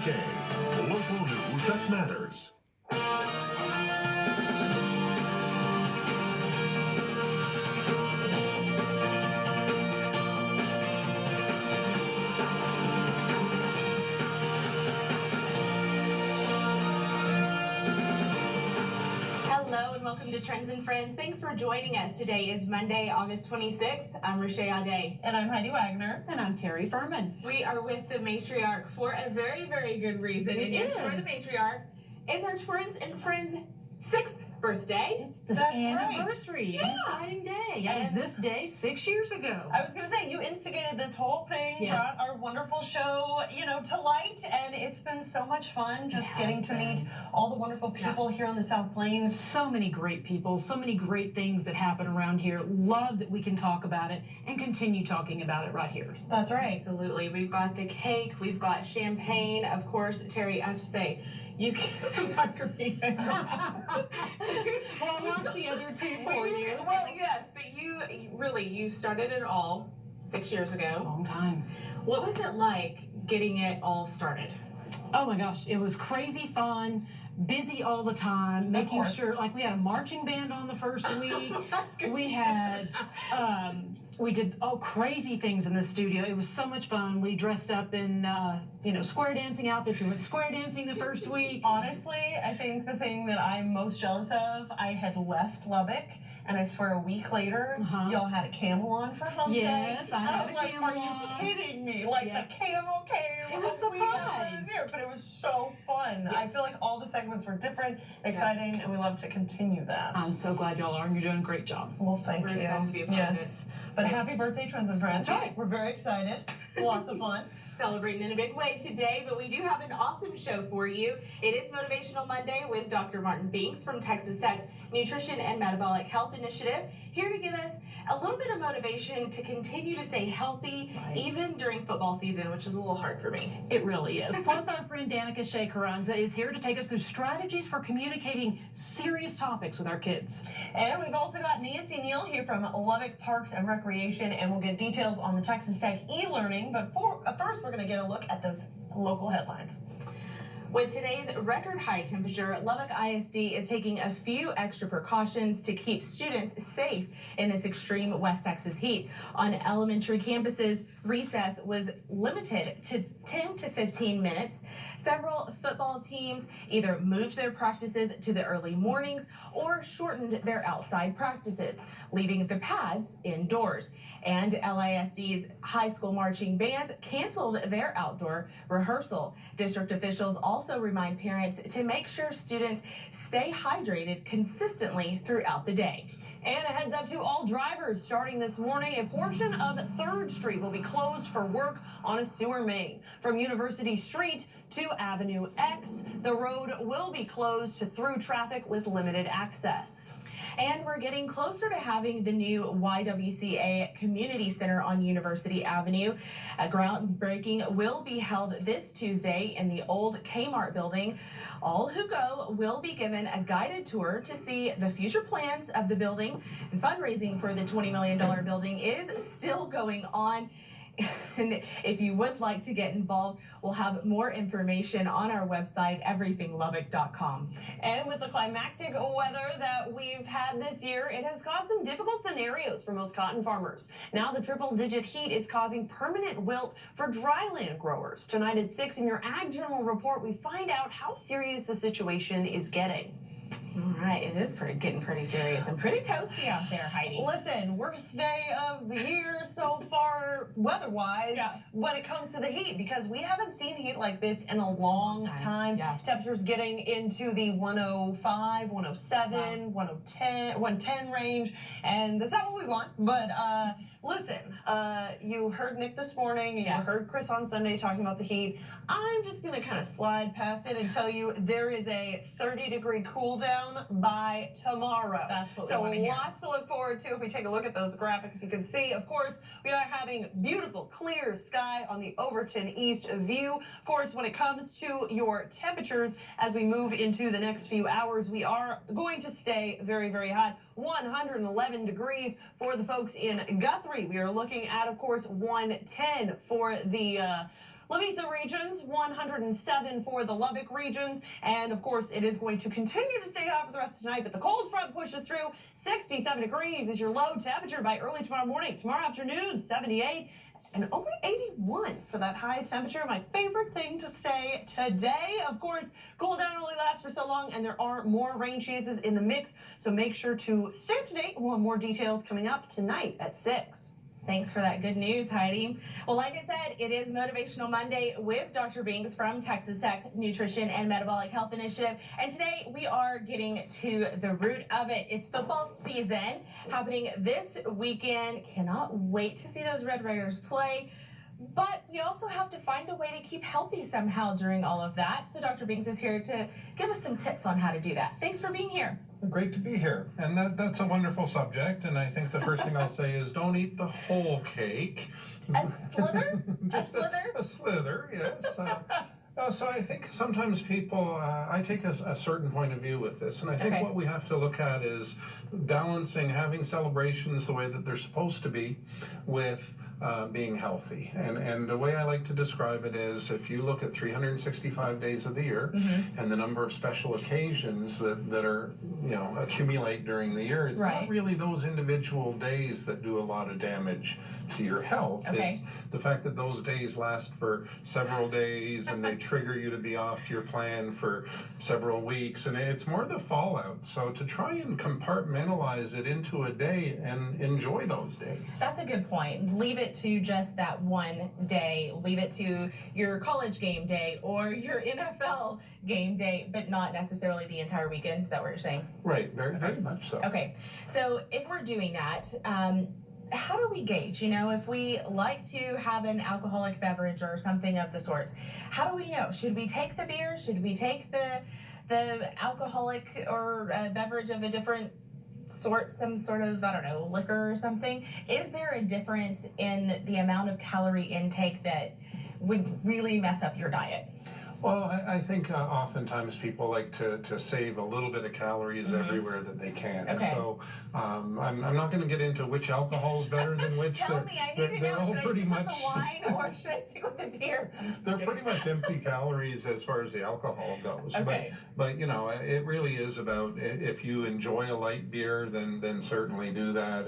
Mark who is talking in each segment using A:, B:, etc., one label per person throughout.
A: WKBK, local news that matters.
B: Hello and welcome to Trends and Friends. Thanks for joining us. Today is Monday, August 26th. I'm Rashay Ade.
C: And I'm Heidi Wagner.
D: And I'm Terry Furman.
B: We are with the matriarch for a very, very good reason. And yes, you're the matriarch. It's our Trends and Friends 6th birthday.
D: It's the
C: That's
D: anniversary.
C: Right.
D: An exciting day. It was this day 6 years ago.
C: I was going to say, you instigated this whole thing,
D: Yes.
C: brought our wonderful show, to light, and it's been so much fun just getting to meet all the wonderful people here on the South Plains.
D: So many great people, so many great things that happen around here. Love that we can talk about it and continue talking about it right here.
C: That's right.
B: Absolutely. We've got the cake. We've got champagne. Of course, Terry, I have to say, you can margarita.
D: Well, I watched the other two for you.
B: Well, yes, but you started it all 6 years ago.
D: Long time.
B: What was it like getting it all started?
D: Oh my gosh, it was crazy fun. Busy all the time, making
C: course.
D: sure, like we had a marching band on the first week. We had, we did all crazy things in the studio. It was so much fun. We dressed up in, square dancing outfits. We went square dancing the first week.
C: Honestly, I think the thing that I'm most jealous of, I had left Lubbock, and I swear a week later, y'all had a camel on for Hump Day.
D: Yes, I
C: And
D: had
C: was
D: a
C: like,
D: camel
C: are you
D: on.
C: kidding me? Like,
D: Yeah.
C: the camel came.
D: It was
C: a week after I
D: surprise.
C: was here, but it was so fun. I
D: Yes.
C: feel like all the segments were different, exciting, and we love to continue that.
D: I'm so glad y'all are, and you're doing a great job.
C: Well, thank
B: We're
C: you.
B: excited to be a part of it.
C: Yes. But happy birthday, Trends and Friends.
D: That's right.
C: We're very excited. It's lots of fun.
B: Celebrating in a big way today, but we do have an awesome show for you. It is Motivational Monday with Dr. Martin Binks from Texas Tech's Nutrition and Metabolic Health Initiative, here to give us a little bit of motivation to continue to stay healthy,
D: Right.
B: even during football season, which is a little hard for me.
D: It really is. Plus, our friend Danica Shea Carranza is here to take us through strategies for communicating serious topics with our kids.
C: And we've also got Nancy Neal here from Lubbock Parks and Recreation, and we'll get details on the Texas Tech e-learning. But first, we're going to get a look at those local headlines.
B: With today's record high temperature, Lubbock ISD is taking a few extra precautions to keep students safe in this extreme West Texas heat. On elementary campuses, recess was limited to 10 to 15 minutes. Several football teams either moved their practices to the early mornings or shortened their outside practices, leaving the pads indoors. And LISD's high school marching bands canceled their outdoor rehearsal. District officials also remind parents to make sure students stay hydrated consistently throughout the day.
C: And a heads up to all drivers, starting this morning, a portion of 3rd Street will be closed for work on a sewer main. From University Street to Avenue X, the road will be closed to through traffic with limited access.
B: And we're getting closer to having the new YWCA Community Center on University Avenue. A groundbreaking will be held this Tuesday in the old Kmart building. All who go will be given a guided tour to see the future plans of the building. And fundraising for the $20 million building is still going on. And if you would like to get involved, we'll have more information on our website, everythinglubbock.com.
C: And with the climactic weather that we've had this year, it has caused some difficult scenarios for most cotton farmers. Now the triple-digit heat is causing permanent wilt for dryland growers. Tonight at 6 in your Ag Journal report, we find out how serious the situation is getting.
B: All right, it is getting pretty serious and pretty toasty out there, Heidi.
C: Listen, worst day of the year so far, weather-wise, when it comes to the heat, because we haven't seen heat like this in a long time.
B: Yeah.
C: Temperatures getting into the 105, 107, 110, 110 range, and that's not what we want. But listen, you heard Nick this morning, and you heard Chris on Sunday talking about the heat. I'm just going to kind of slide past it and tell you there is a 30-degree cool down by tomorrow.
B: That's what we
C: so
B: want to hear.
C: lots to look forward to. If we take a look at those graphics, you can see, of course, we are having beautiful, clear sky on the Overton East view. Of course, when it comes to your temperatures, as we move into the next few hours, we are going to stay very, very hot. 111 degrees for the folks in Guthrie. We are looking at, of course, 110 for the Lavisa regions, 107 for the Lubbock regions. And of course, it is going to continue to stay hot for the rest of tonight, but the cold front pushes through. 67 degrees is your low temperature by early tomorrow morning. Tomorrow afternoon, 78. And only 81 for that high temperature. My favorite thing to say today, of course, cool down only lasts for so long, and there are more rain chances in the mix. So make sure to stay up to date. We'll have more details coming up tonight at 6.
B: Thanks for that good news, Heidi. Well, like I said, it is Motivational Monday with Dr. Binks from Texas Tech Nutrition and Metabolic Health Initiative. And today we are getting to the root of it. It's football season happening this weekend. Cannot wait to see those Red Raiders play. But we also have to find a way to keep healthy somehow during all of that. So Dr. Binks is here to give us some tips on how to do that. Thanks for being here.
E: Great to be here. And that's a wonderful subject. And I think the first thing I'll say is don't eat the whole cake.
B: A slither?
E: Just
B: a slither?
E: A slither, yes. So I think sometimes people, I take a certain point of view with this. And I think what we have to look at is balancing having celebrations the way that they're supposed to be with being healthy. And the way I like to describe it is if you look at 365 days of the year and the number of special occasions that are, accumulate during the year, it's not really those individual days that do a lot of damage to your health. It's the fact that those days last for several days and they trigger you to be off your plan for several weeks, and it's more the fallout. So to try and compartmentalize it into a day and enjoy those days.
B: That's a good point. Leave it to just that one day. Leave it to your college game day or your NFL game day, but not necessarily the entire weekend. Is that what you're saying?
E: Right, very much so.
B: Okay, so if we're doing that, how do we gauge, if we like to have an alcoholic beverage or something of the sorts, how do we know? Should we take the beer? Should we take the alcoholic or beverage of a different sort, some sort of, liquor or something? Is there a difference in the amount of calorie intake that would really mess up your diet?
E: Well, I think oftentimes people like to save a little bit of calories everywhere that they can.
B: Okay.
E: So I'm not going to get into which alcohol is better than which.
B: Tell me, I need to know, should I stick
E: much,
B: with the wine or should I stick with the beer?
E: They're pretty much empty calories as far as the alcohol goes.
B: Okay.
E: But it really is about if you enjoy a light beer, then certainly do that.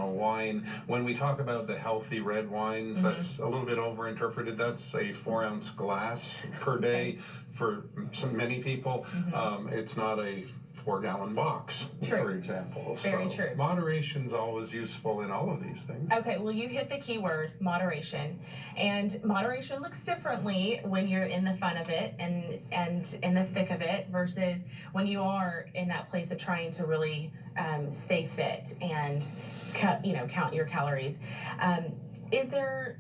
E: Wine. When we talk about the healthy red wines, that's a little bit overinterpreted. That's a 4-ounce glass per day for many people. It's not a 4-gallon box, for example.
B: Very true.
E: Moderation's always useful in all of these things.
B: Okay, well, you hit the key word, moderation. And moderation looks differently when you're in the fun of it and in the thick of it versus when you are in that place of trying to really stay fit and count your calories. Is there,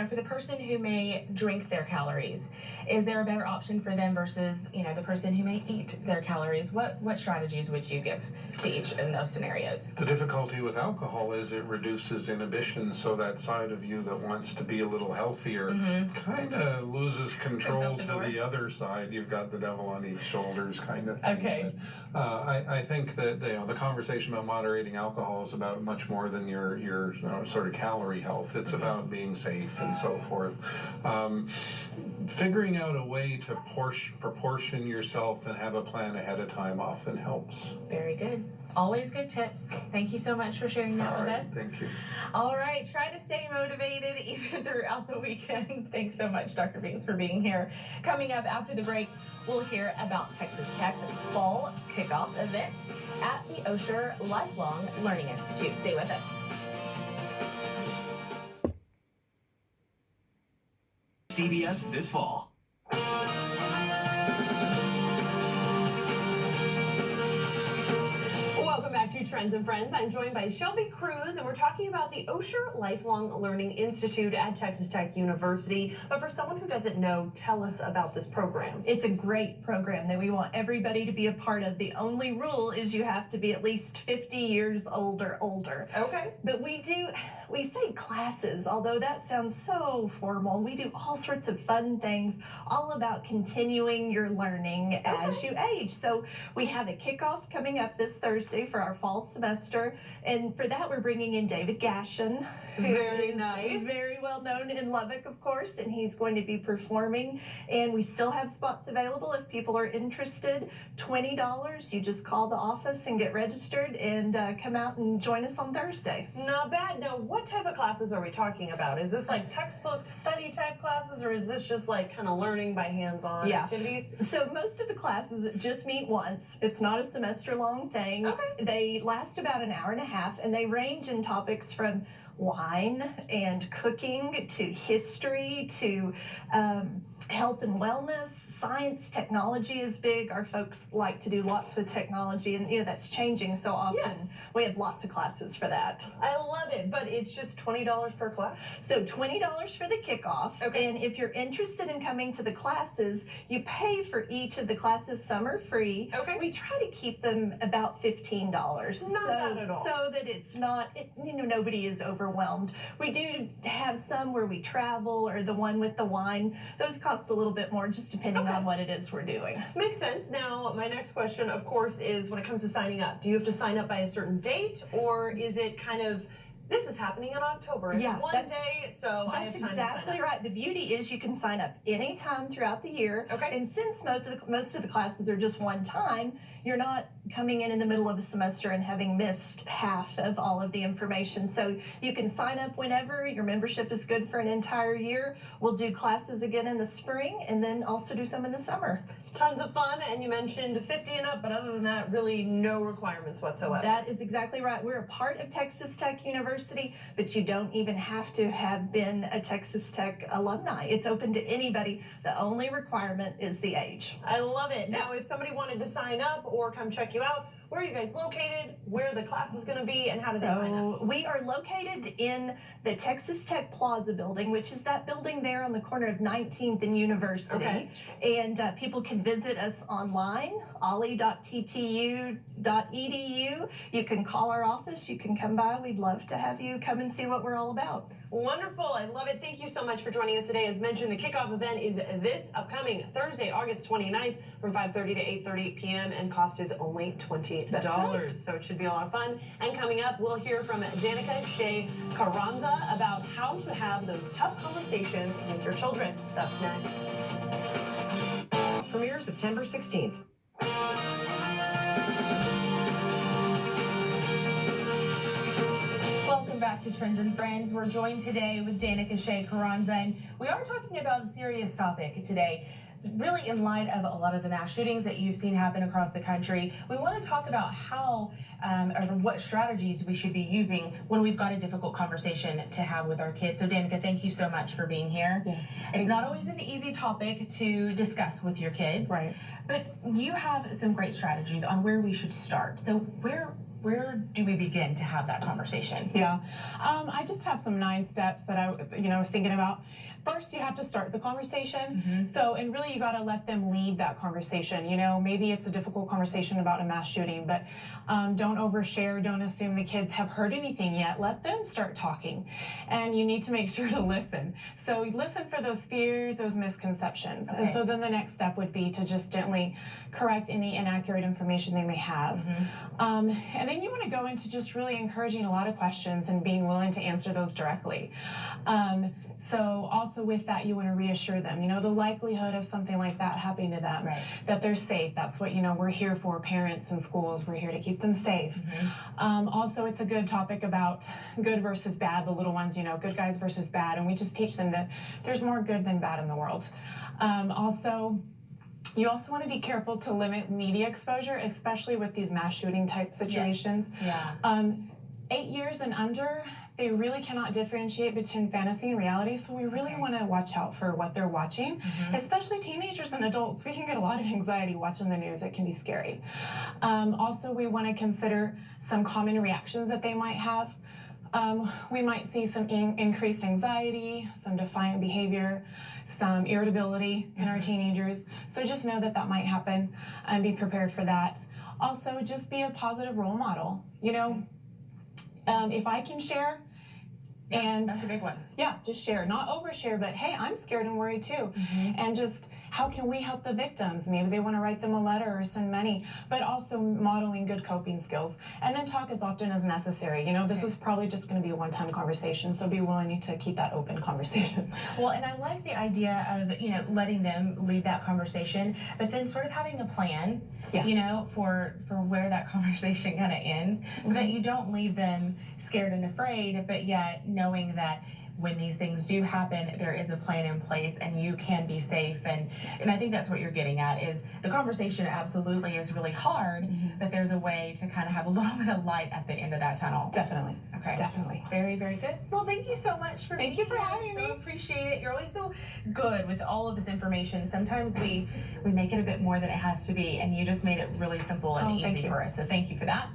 B: for the person who may drink their calories, is there a better option for them versus, the person who may eat their calories? What strategies would you give to each in those scenarios?
E: The difficulty with alcohol is it reduces inhibition, so that side of you that wants to be a little healthier kind of loses control to the other side. You've got the devil on each shoulders kind of thing.
B: Okay.
E: But, I think that the conversation about moderating alcohol is about much more than your sort of calorie health. It's about being safe and so forth. Figuring out a way to proportion yourself and have a plan ahead of time often helps.
B: Very good. Always good tips. Thank you so much for sharing that with us.
E: Thank you.
B: All right, try to stay motivated even throughout the weekend. Thanks so much, Dr. Binks, for being here. Coming up after the break, we'll hear about Texas Tech's fall kickoff event at the Osher Lifelong Learning Institute. Stay with us.
F: CBS this fall.
C: Welcome back to Trends and Friends. I'm joined by Shelby Cruz, and we're talking about the Osher Lifelong Learning Institute at Texas Tech University. But for someone who doesn't know, tell us about this program.
G: It's a great program that we want everybody to be a part of. The only rule is you have to be at least 50 years old or older.
C: Okay.
G: But we say classes, although that sounds so formal. We do all sorts of fun things, all about continuing your learning as you age. So we have a kickoff coming up this Thursday for our fall semester. And for that, we're bringing in David Gashin, who
C: Very
G: is
C: nice.
G: very well known in Lubbock, of course, and he's going to be performing. And we still have spots available if people are interested. $20. You just call the office and get registered and come out and join us on Thursday.
C: Not bad. Now, what type of classes are we talking about? Is this like textbook study type classes, or is this just like kind of learning by hands-on activities?
G: So most of the classes just meet once. It's not a semester-long thing.
C: Okay.
G: They last about an hour and a half, and they range in topics from wine and cooking to history to health and wellness. Science, technology is big. Our folks like to do lots with technology, and that's changing so often.
C: Yes.
G: We have lots of classes for that.
C: I love it, but it's just $20 per class?
G: So $20 for the kickoff.
C: Okay.
G: And if you're interested in coming to the classes, you pay for each of the classes. Some are free.
C: Okay.
G: We try to keep them about $15.
C: Not bad at all.
G: So that it's not, nobody is overwhelmed. We do have some where we travel, or the one with the wine. Those cost a little bit more, just depending on what it is we're doing.
C: Makes sense. Now, my next question, of course, is when it comes to signing up, do you have to sign up by a certain date, or is it kind of, this is happening in October, it's one day, so I have time to sign up?
G: That's exactly right. The beauty is you can sign up anytime throughout the year.
C: Okay.
G: And since most of the classes are just one time, you're not coming in the middle of a semester and having missed half of all of the information. So you can sign up whenever. Your membership is good for an entire year. We'll do classes again in the spring, and then also do some in the summer.
C: Tons of fun, and you mentioned 50 and up, but other than that, really no requirements whatsoever.
G: That is exactly right. We're a part of Texas Tech University, but you don't even have to have been a Texas Tech alumni. It's open to anybody. The only requirement is the age.
C: I love it. Now, if somebody wanted to sign up or come check you out, where are you guys located, where the class is going to be, and how do they sign up?
G: So we are located in the Texas Tech Plaza building, which is that building there on the corner of 19th and University.
C: Okay.
G: And people can visit us online, ollie.ttu.edu. You can call our office. You can come by. We'd love to have you come and see what we're all about.
C: Wonderful. I love it. Thank you so much for joining us today. As mentioned, the kickoff event is this upcoming Thursday, August 29th from 5:30 to 8:30 p.m. and cost is only $20.
G: That's right.
C: So it should be a lot of fun. And coming up, we'll hear from Danica Shea Carranza about how to have those tough conversations with your children. That's next. Premiere September 16th.
B: Welcome back to Trends and Friends. We're joined today with Danica Shea Carranza, and we are talking about a serious topic today. Really, in light of a lot of the mass shootings that you've seen happen across the country, we want to talk about how or what strategies we should be using when we've got a difficult conversation to have with our kids. So, Danica, thank you so much for being here.
D: Yes.
B: It's not always an easy topic to discuss with your kids,
D: Right.
B: but you have some great strategies on where we should start. So, where do we begin to have that conversation?
H: Yeah, I just have some 9 steps that I was thinking about. First, you have to start the conversation. So, and really you got to let them lead that conversation. Maybe it's a difficult conversation about a mass shooting, but don't overshare. Don't assume the kids have heard anything yet. Let them start talking. And you need to make sure to listen. So listen for those fears, those misconceptions.
B: Okay.
H: And so then the next step would be to just gently correct any inaccurate information they may have. And then you want to go into just really encouraging a lot of questions and being willing to answer those directly. So also with that, you want to reassure them, the likelihood of something like that happening to them,
B: Right.
H: that they're safe. That's what, we're here for, parents and schools. We're here to keep them safe. Also, it's a good topic about good versus bad, the little ones, good guys versus bad. And we just teach them that there's more good than bad in the world. You also want to be careful to limit media exposure, especially with these mass shooting type situations.
B: Yeah.
H: 8 years and under, they really cannot differentiate between fantasy and reality, so we really want to watch out for what they're watching, especially teenagers and adults. We can get a lot of anxiety watching the news. It can be scary. Also, we want to consider some common reactions that they might have. We might see some increased anxiety, some defiant behavior, some irritability in our teenagers. So just know that that might happen and be prepared for that. Also, just be a positive role model. If I can share, and
B: That's a big one.
H: yeah, just share, not overshare, but hey, I'm scared and worried too. And just how can we help the victims? Maybe they want to write them a letter or send money, but also modeling good coping skills. And then talk as often as necessary. You know, this is probably just going to be a one-time conversation, so be willing to keep that open conversation.
B: Well, and I like the idea of, you know, letting them lead that conversation, but then sort of having a plan, you know, for where that conversation kind of ends, so that you don't leave them scared and afraid, but yet knowing that when these things do happen, there is a plan in place and you can be safe. And I think that's what you're getting at, is the conversation absolutely is really hard, but there's a way to kind of have a little bit of light at the end of that tunnel.
H: Definitely.
B: Okay.
H: Definitely.
B: Very, very good. Well, thank you so much for
H: Thank you for
B: being here.
H: having me.
B: So appreciate it. You're always so good with all of this information. Sometimes we make it a bit more than it has to be, and you just made it really simple and
H: thank
B: easy
H: you.
B: for us. So thank you for that.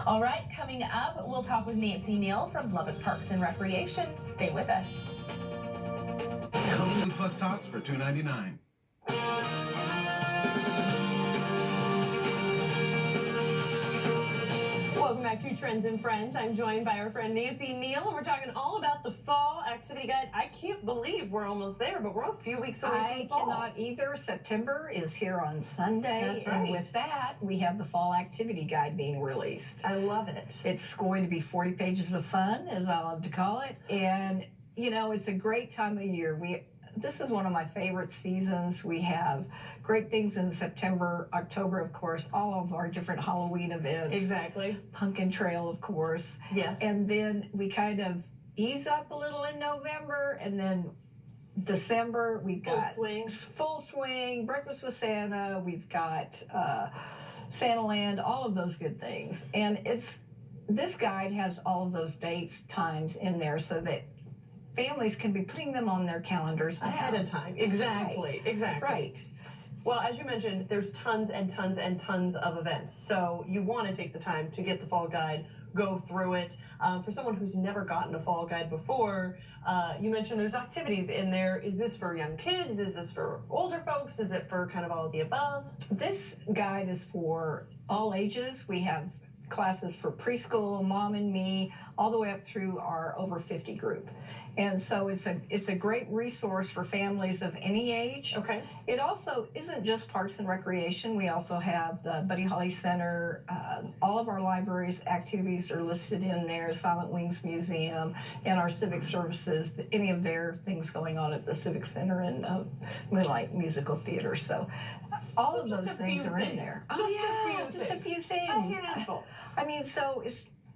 B: All right, coming up, we'll talk with Nancy Neal from Lubbock Parks and Recreation. Stay with us.
I: Coming in Plus Tots for $2.99.
C: Welcome back to Trends and Friends. I'm joined by our friend Nancy Neal, and we're talking all about the fall activity guide. I can't believe we're almost there, but we're a few weeks away from fall.
J: I cannot either. September is here on Sunday,
C: That's right.
J: and with that, we have the fall activity guide being released.
C: I love it.
J: It's going to be 40 pages of fun, as I love to call it, and you know, it's a great time of year. This is one of my favorite seasons. We have great things in September, October, of course, all of our different Halloween events.
C: Exactly.
J: Pumpkin Trail, of course.
C: Yes.
J: And then we kind of ease up a little in November, and then December, we've got full swing, Breakfast with Santa, we've got Santa Land, all of those good things. And this guide has all of those dates, times in there so that families can be putting them on their calendars
C: Ahead of time. Exactly. Exactly.
J: Right.
C: Well, as you mentioned, there's tons and tons and tons of events. So you want to take the time to get the fall guide, go through it. For someone who's never gotten a fall guide before, you mentioned there's activities in there. Is this for young kids? Is this for older folks? Is it for kind of all of the above?
J: This guide is for all ages. We have classes for preschool, mom and me, all the way up through our over 50 group. And so it's a great resource for families of any age.
C: Okay.
J: It also isn't just Parks and Recreation. We also have the Buddy Holly Center. All of our libraries' activities are listed in there, Silent Wings Museum, and our civic services, any of their things going on at the Civic Center and Moonlight Musical Theater. So all of those things are in there. Just a few things.
C: A handful.
J: I mean, so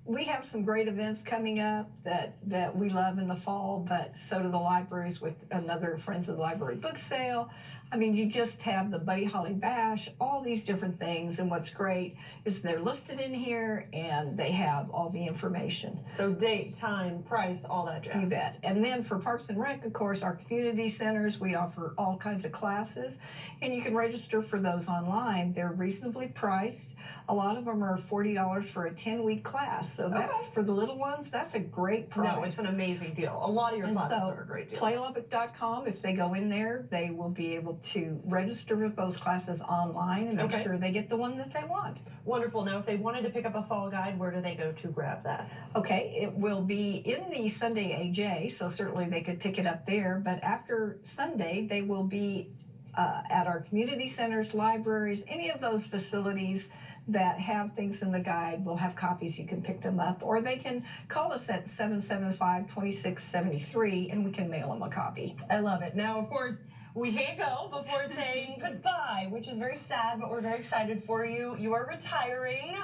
J: we have some great events coming up that we love in the fall, but so do the libraries with another Friends of the Library book sale. I mean, you just have the Buddy Holly Bash, all these different things. And what's great is they're listed in here and they have all the information.
C: So date, time, price, all that jazz.
J: You bet. And then for Parks and Rec, of course, our community centers, we offer all kinds of classes, and you can register for those online. They're reasonably priced. A lot of them are $40 for a 10-week class. So that's for the little ones, that's a great price.
C: No, it's an amazing deal. A lot of your classes are a great deal.
J: PlayLubbock.com, if they go in there, they will be able to register with those classes online and make sure they get the one that they want.
C: Wonderful. Now, if they wanted to pick up a fall guide, where do they go to grab that?
J: Okay, it will be in the Sunday AJ, so certainly they could pick it up there. But after Sunday, they will be at our community centers, libraries, any of those facilities that have things in the guide. We'll have copies. You can pick them up, or they can call us at 775-2673 and we can mail them a copy.
C: I love it. Now, of course, we can't go before saying goodbye, which is very sad, but we're very excited for you. You are retiring,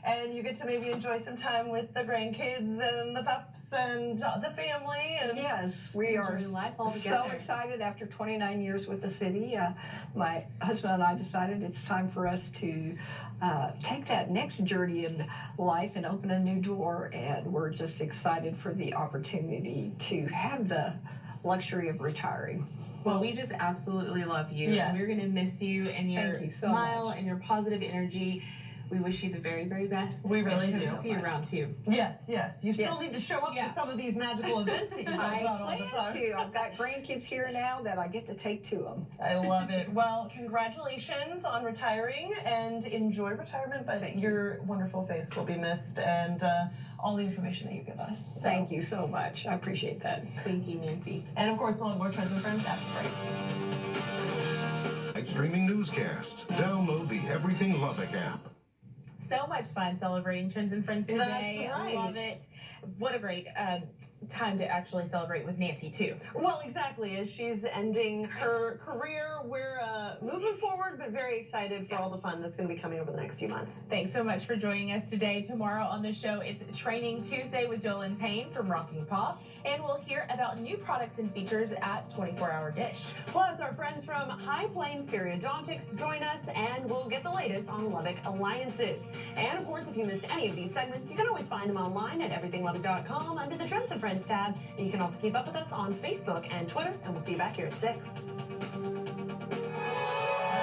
C: and you get to maybe enjoy some time with the grandkids and the pups and the family. And
J: yes, we are so excited after 29 years with the city. My husband and I decided it's time for us to take that next journey in life and open a new door, and we're just excited for the opportunity to have the luxury of retiring.
B: Well, we just absolutely love you.
C: Yes.
B: We're going to miss you and your
J: you so
B: smile
J: much.
B: and your positive energy. We wish you the very, very best.
C: We really
B: and
C: do.
B: to see you around too.
C: yes. You still need to show up to some of these magical events that you talk about all the
J: I
C: time.
J: plan to. I've got grandkids here now that I get to take to them.
C: I love it. Well, congratulations on retiring, and enjoy retirement, but your wonderful face will be missed, and all the information that you give us. So.
J: Thank you so much. I appreciate that.
B: Thank you, Nancy.
C: And of course, we'll have more Trends and Friends after the break.
A: streaming newscasts. Download the Everything Lubbock app.
B: So much fun celebrating Trends and Friends today.
C: That's right.
B: Love it. What a great time to actually celebrate with Nancy too.
C: Well, exactly. As she's ending her career, we're moving forward, but very excited for all the fun that's going to be coming over the next few months.
B: Thanks so much for joining us today. Tomorrow on the show, it's Training Tuesday with Jolyn Payne from Rocking Pop, and we'll hear about new products and features at 24 Hour Dish.
C: Plus, our friends from High Plains Periodontics join us, and we'll get the latest on Lubbock alliances. And of course, if you missed any of these segments, you can always find them online at everythinglubbock.com under the Trends and Friends tab. And you can also keep up with us on Facebook and Twitter, and we'll see you back here at 6.